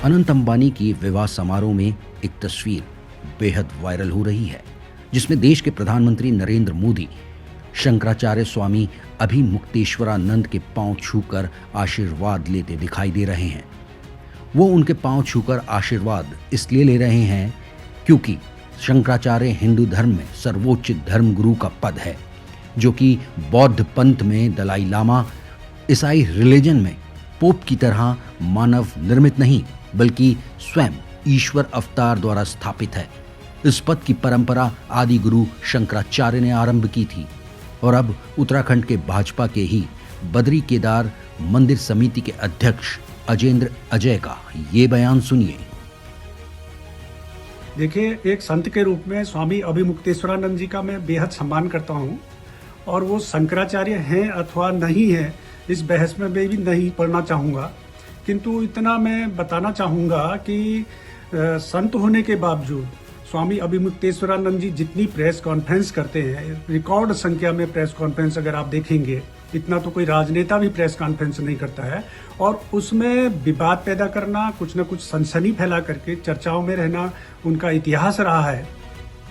अनंत अंबानी की विवाह समारोह में एक तस्वीर बेहद वायरल हो रही है, जिसमें देश के प्रधानमंत्री नरेंद्र मोदी शंकराचार्य स्वामी अभिमुक्तेश्वरानंद के पांव छूकर आशीर्वाद लेते दिखाई दे रहे हैं। वो उनके पांव छूकर आशीर्वाद इसलिए ले रहे हैं क्योंकि शंकराचार्य हिंदू धर्म में सर्वोच्च धर्म गुरु का पद है, जो कि बौद्ध पंथ में दलाई लामा, ईसाई रिलीजन में पोप की तरह मानव निर्मित नहीं बल्कि स्वयं ईश्वर अवतार द्वारा स्थापित है। इस पद की परंपरा आदि गुरु शंकराचार्य ने आरंभ की थी और अब उत्तराखंड के भाजपा के ही बद्री केदार मंदिर समिति के अध्यक्ष अजेंद्र अजय का ये बयान सुनिए। देखिए, एक संत के रूप में स्वामी अभिमुक्तेश्वरानंद जी का मैं बेहद सम्मान करता हूँ और वो शंकराचार्य हैं अथवा नहीं है इस बहस में मैं भी नहीं पढ़ना चाहूँगा, किंतु इतना मैं बताना चाहूँगा कि संत होने के बावजूद स्वामी अभिमुक्तेश्वरानंद जी जितनी प्रेस कॉन्फ्रेंस करते हैं, रिकॉर्ड संख्या में प्रेस कॉन्फ्रेंस अगर आप देखेंगे, इतना तो कोई राजनेता भी प्रेस कॉन्फ्रेंस नहीं करता है, और उसमें विवाद पैदा करना, कुछ न कुछ सनसनी फैला करके चर्चाओं में रहना उनका इतिहास रहा है।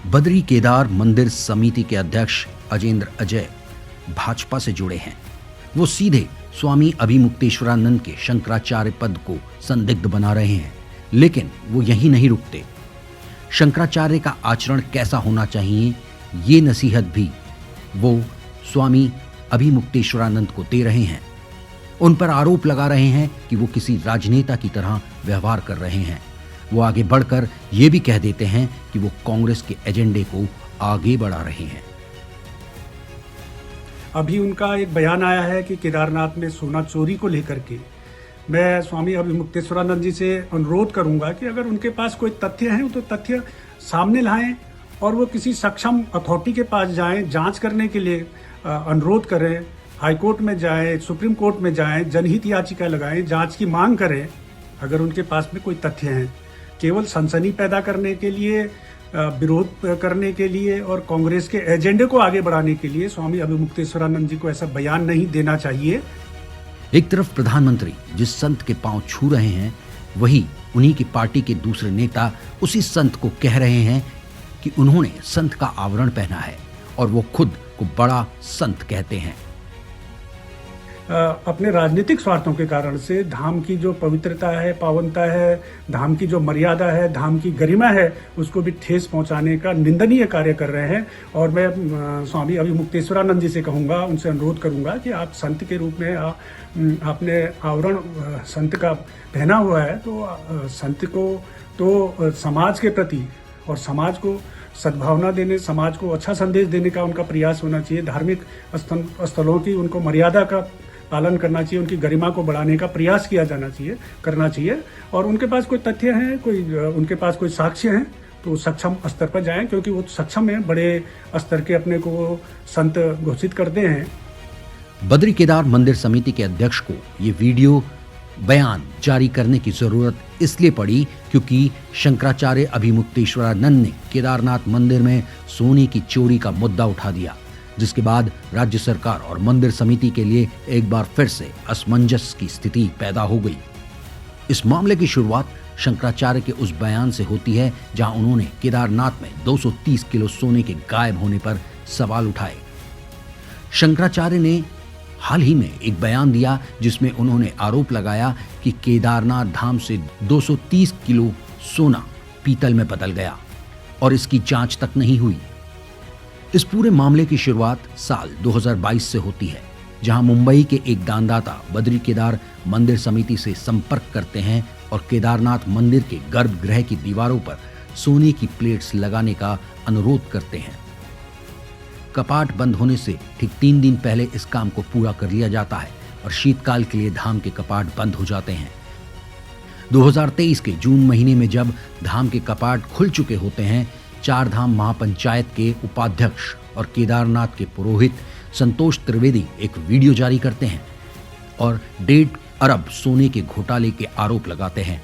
बद्री केदार मंदिर समिति के अध्यक्ष अजेंद्र अजय भाजपा से जुड़े हैं। वो सीधे स्वामी अभिमुक्तेश्वरानंद के शंकराचार्य पद को संदिग्ध बना रहे हैं, लेकिन वो यहीं नहीं रुकते। शंकराचार्य का आचरण कैसा होना चाहिए, ये नसीहत भी वो स्वामी अभिमुक्तेश्वरानंद को दे रहे हैं। उन पर आरोप लगा रहे हैं कि वो किसी राजनेता की तरह व्यवहार कर रहे हैं। वो आगे बढ़कर ये भी कह देते हैं कि वो कांग्रेस के एजेंडे को आगे बढ़ा रहे हैं। अभी उनका एक बयान आया है कि केदारनाथ में सोना चोरी को लेकर के मैं स्वामी अभिमुक्तेश्वरानंद जी से अनुरोध करूंगा कि अगर उनके पास कोई तथ्य हैं तो तथ्य सामने लाएं और वो किसी सक्षम अथॉरिटी के पास जाएं, जांच करने के लिए अनुरोध करें, हाईकोर्ट में जाएं, सुप्रीम कोर्ट में जाएं, जनहित याचिका लगाएं, जांच की मांग करें अगर उनके पास में कोई तथ्य हैं। केवल सनसनी पैदा करने के लिए, विरोध करने के लिए और कांग्रेस के एजेंडे को आगे बढ़ाने के लिए स्वामी अभिमुक्तेश्वरानंद जी को ऐसा बयान नहीं देना चाहिए। एक तरफ प्रधानमंत्री जिस संत के पांव छू रहे हैं, वही उन्हीं की पार्टी के दूसरे नेता उसी संत को कह रहे हैं कि उन्होंने संत का आवरण पहना है और वो खुद को बड़ा संत कहते हैं। अपने राजनीतिक स्वार्थों के कारण से धाम की जो पवित्रता है, पावनता है, धाम की जो मर्यादा है, धाम की गरिमा है, उसको भी ठेस पहुंचाने का निंदनीय कार्य कर रहे हैं। और मैं स्वामी अभिमुक्तेश्वरानंद जी से कहूँगा, उनसे अनुरोध करूँगा कि आप संत के रूप में आपने आवरण संत का पहना हुआ है, तो संत को तो समाज के प्रति और समाज को सद्भावना देने, समाज को अच्छा संदेश देने का उनका प्रयास होना चाहिए। धार्मिक स्थलों की उनको मर्यादा का पालन करना चाहिए, उनकी गरिमा को बढ़ाने का प्रयास करना चाहिए। और उनके पास कोई तथ्य हैं, उनके पास कोई साक्ष्य हैं तो सक्षम स्तर पर जाएं, क्योंकि वो सक्षम है, बड़े स्तर के अपने को संत घोषित करते हैं। बद्री केदार मंदिर समिति के अध्यक्ष को ये वीडियो बयान जारी करने की जरूरत इसलिए पड़ी क्योंकि शंकराचार्य अभिमुक्तेश्वरानंद ने केदारनाथ मंदिर में सोने की चोरी का मुद्दा उठा दिया, जिसके बाद राज्य सरकार और मंदिर समिति के लिए एक बार फिर से असमंजस की स्थिति पैदा हो गई। इस मामले की शुरुआत शंकराचार्य के उस बयान से होती है जहां उन्होंने केदारनाथ में 230 किलो सोने के गायब होने पर सवाल उठाए। शंकराचार्य ने हाल ही में एक बयान दिया जिसमें उन्होंने आरोप लगाया कि केदारनाथ धाम से 230 किलो सोना पीतल में बदल गया और इसकी जांच तक नहीं हुई। इस पूरे मामले की शुरुआत साल 2022 से होती है, जहां मुंबई के एक दानदाता बद्री केदार मंदिर समिति से संपर्क करते हैं और केदारनाथ मंदिर के गर्भगृह की दीवारों पर सोने की प्लेट्स लगाने का अनुरोध करते हैं। कपाट बंद होने से ठीक 3 दिन पहले इस काम को पूरा कर लिया जाता है और शीतकाल के लिए धाम के कपाट बंद हो जाते हैं। 2023 के जून महीने में जब धाम के कपाट खुल चुके होते हैं, चार धाम महापंचायत के उपाध्यक्ष और केदारनाथ के पुरोहित संतोष त्रिवेदी एक वीडियो जारी करते हैं और 1.5 अरब सोने के घोटाले के आरोप लगाते हैं।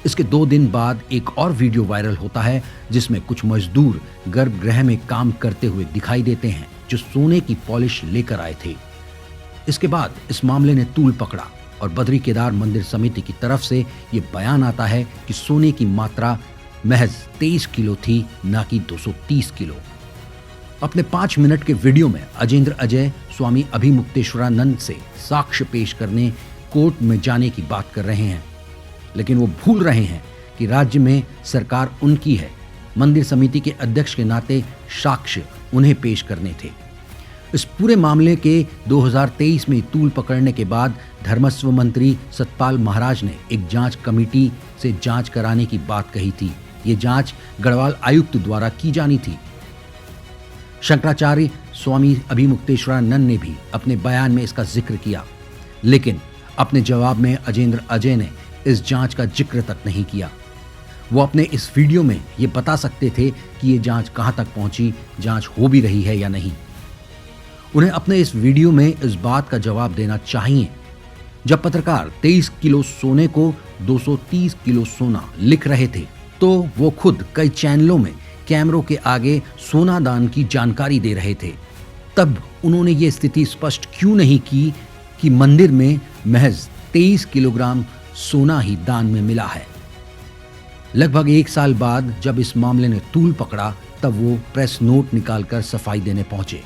इसके 2 दिन बाद एक और वीडियो वायरल होता है जिसमें कुछ मजदूर गर्भगृह में काम करते हुए दिखाई देते हैं जो सोने की पॉलिश लेकर आए थे। इसके बाद इस मामले ने तूल पकड़ा और बद्री केदार मंदिर समिति की तरफ से ये बयान आता है कि सोने की मात्रा महज 23 किलो थी, ना कि 230 किलो। अपने 5 मिनट के वीडियो में अजेंद्र अजय स्वामी अभिमुक्तेश्वरानंद से साक्ष्य पेश करने कोर्ट में जाने की बात कर रहे हैं, लेकिन वो भूल रहे हैं कि राज्य में सरकार उनकी है। मंदिर समिति के अध्यक्ष के नाते साक्ष्य उन्हें पेश करने थे। इस पूरे मामले के 2023 में तूल पकड़ने के बाद धर्मस्व मंत्री सतपाल महाराज ने एक जांच कमेटी से जांच कराने की बात कही थी। ये जांच गढ़वाल आयुक्त द्वारा की जानी थी। शंकराचार्य स्वामी अभिमुक्तेश्वरानंद ने भी अपने बयान में इसका जिक्र किया, लेकिन अपने जवाब में अजेंद्र अजय ने इस जांच का जिक्र तक नहीं किया। वो अपने इस वीडियो में ये बता सकते थे कि ये जांच कहां तक पहुंची, जांच हो भी रही है या नहीं। उन्हें अपने इस वीडियो में इस बात का जवाब देना चाहिए। जब पत्रकार 23 किलो सोने को 230 किलो सोना लिख रहे थे, तो वो खुद कई चैनलों में कैमरों के आगे सोना दान की जानकारी दे रहे थे। तब उन्होंने ये स्थिति स्पष्ट क्यों नहीं की कि मंदिर में महज 23 किलोग्राम सोना ही दान में मिला है। लगभग 1 साल बाद जब इस मामले ने तूल पकड़ा, तब वो प्रेस नोट निकालकर सफाई देने पहुंचे।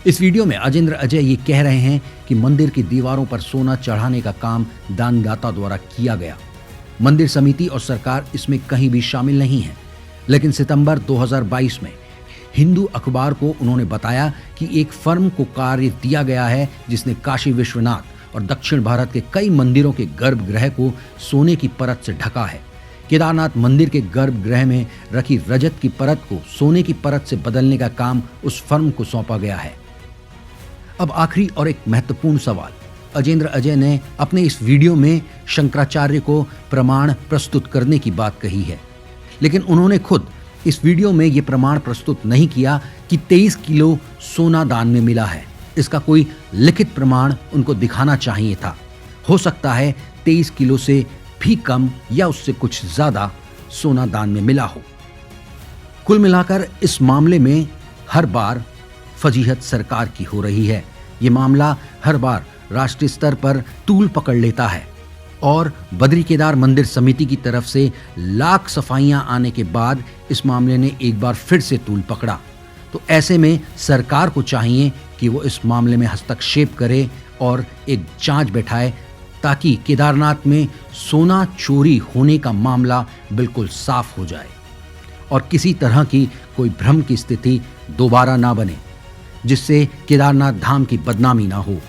इस वीडियो में अजेंद्र अजय ये कह रहे हैं कि मंदिर की दीवारों पर सोना चढ़ाने का काम दानदाता द्वारा किया गया। मंदिर समिति और सरकार इसमें कहीं भी शामिल नहीं है। लेकिन सितंबर 2022 में हिंदू अखबार को उन्होंने बताया कि एक फर्म को कार्य दिया गया है जिसने काशी विश्वनाथ और दक्षिण भारत के कई मंदिरों के गर्भगृह को सोने की परत से ढका है। केदारनाथ मंदिर के गर्भगृह में रखी रजत की परत को सोने की परत से बदलने का काम उस फर्म को सौंपा गया है। अब आखिरी और एक महत्वपूर्ण सवाल, अजेंद्र अजय ने अपने इस वीडियो में शंकराचार्य को प्रमाण प्रस्तुत करने की बात कही है, लेकिन उन्होंने खुद इस वीडियो में ये प्रमाण प्रस्तुत नहीं किया कि 23 किलो सोना दान में मिला है। इसका कोई लिखित प्रमाण उनको दिखाना चाहिए था। हो सकता है 23 किलो से भी कम या उससे कुछ ज्यादा सोना दान में मिला हो। कुल मिलाकर इस मामले में हर बार फजीहत सरकार की हो रही है। ये मामला हर बार राष्ट्रीय स्तर पर तूल पकड़ लेता है और बद्री केदार मंदिर समिति की तरफ से लाख सफाइयां आने के बाद इस मामले ने एक बार फिर से तूल पकड़ा। तो ऐसे में सरकार को चाहिए कि वो इस मामले में हस्तक्षेप करे और एक जांच बैठाए, ताकि केदारनाथ में सोना चोरी होने का मामला बिल्कुल साफ हो जाए और किसी तरह की कोई भ्रम की स्थिति दोबारा ना बने, जिससे केदारनाथ धाम की बदनामी ना हो।